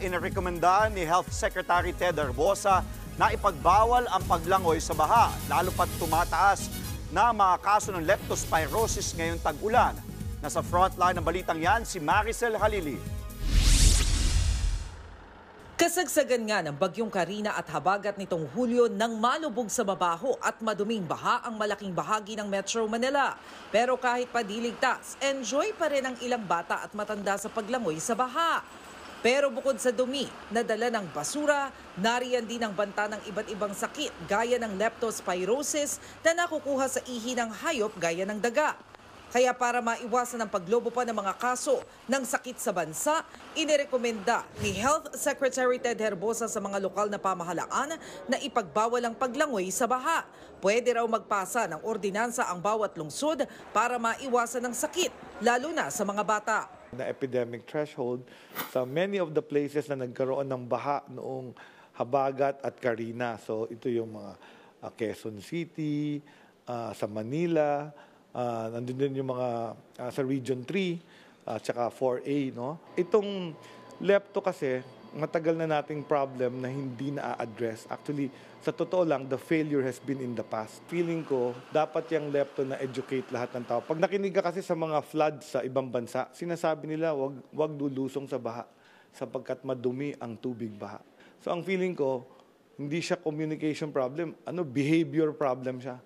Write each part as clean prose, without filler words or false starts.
inirekomenda ni Health Secretary Ted Herbosa na ipagbawal ang paglangoy sa baha, lalo pat tumataas na mga kaso ng leptospirosis ngayong tag-ulan. Nasa frontline ng balitang yan si Maricel Halili. Kasagsagan nga ng bagyong Karina at habagat nitong Hulyo nang malubog sa mabaho at maduming baha ang malaking bahagi ng Metro Manila. Pero kahit pa di ligtas, enjoy pa rin ang ilang bata at matanda sa paglangoy sa baha. Pero bukod sa dumi, nadala ng basura, nariyan din ang banta ng iba't ibang sakit gaya ng leptospirosis na nakukuha sa ihi ng hayop gaya ng daga. Kaya para maiwasan ang paglobo pa ng mga kaso ng sakit sa bansa, inirekomenda ni Health Secretary Ted Herbosa sa mga lokal na pamahalaan na ipagbawal ang paglangoy sa baha. Pwede raw magpasa ng ordinansa ang bawat lungsod para maiwasan ang sakit, lalo na sa mga bata. Na epidemic threshold sa many of the places na nagkaroon ng baha noong Habagat at Karina. So ito yung mga Quezon City, sa Manila, nandun din yung mga sa Region 3, tsaka 4A. No? Itong lepto kasi, matagal na nating problem na hindi na-address. Actually, sa totoo lang, the failure has been in the past. Feeling ko, dapat yung lepto na educate lahat ng tao. Pag nakinig ka kasi sa mga floods sa ibang bansa, sinasabi nila, wag lulusong sa baha sapagkat madumi ang tubig baha. So ang feeling ko, hindi siya communication problem, behavior problem siya.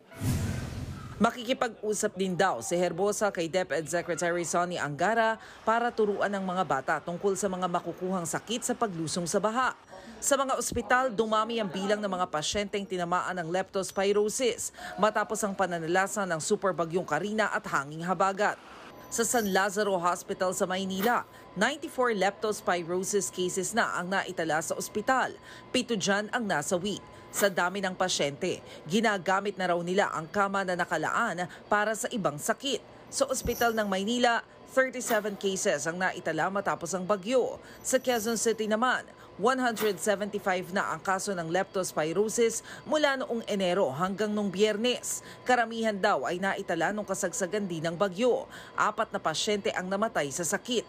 Makikipag-usap din daw si Herbosa kay DepEd Secretary Sonny Angara para turuan ng mga bata tungkol sa mga makukuhang sakit sa paglusong sa baha. Sa mga ospital, dumami ang bilang ng mga pasyenteng tinamaan ng leptospirosis matapos ang pananalasa ng superbagyong Karina at hanging habagat. Sa San Lazaro Hospital sa Maynila, 94 leptospirosis cases na ang naitala sa ospital. 7 dyan ang nasawi. Sa dami ng pasyente, ginagamit na raw nila ang kama na nakalaan para sa ibang sakit. Sa ospital ng Maynila, 37 cases ang naitala matapos ang bagyo. Sa Quezon City naman, 175 na ang kaso ng leptospirosis mula noong Enero hanggang nung Biyernes. Karamihan daw ay naitala nung kasagsagan din ng bagyo. 4 na pasyente ang namatay sa sakit.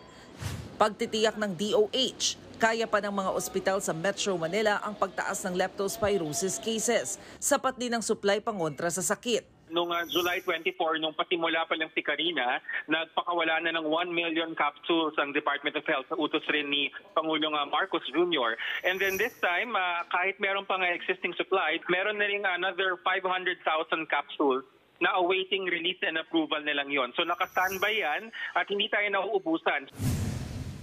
Pagtitiyak ng DOH, kaya pa ng mga ospital sa Metro Manila ang pagtaas ng leptospirosis cases. Sapat din ang supply pangontra sa sakit. Noong July 24, nung pasimula pa lang si Karina, nagpakawala na ng 1 million capsules ang Department of Health sa utos rin ni Pangulong Marcos Jr. And then this time, kahit meron pang existing supply, meron na rin another 500,000 capsules na awaiting release and approval nilang yon. So naka-standby yan at hindi tayo nauubusan.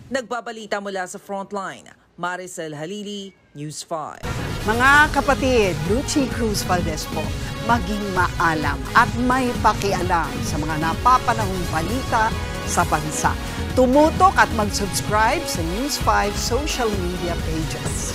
Nagbabalita mula sa Frontline, Maricel Halili, News 5. Mga kapatid, Lucy Cruz Valdez po, maging maalam at may pakialam sa mga napapanahong balita sa bansa. Tumutok at mag-subscribe sa News 5 social media pages.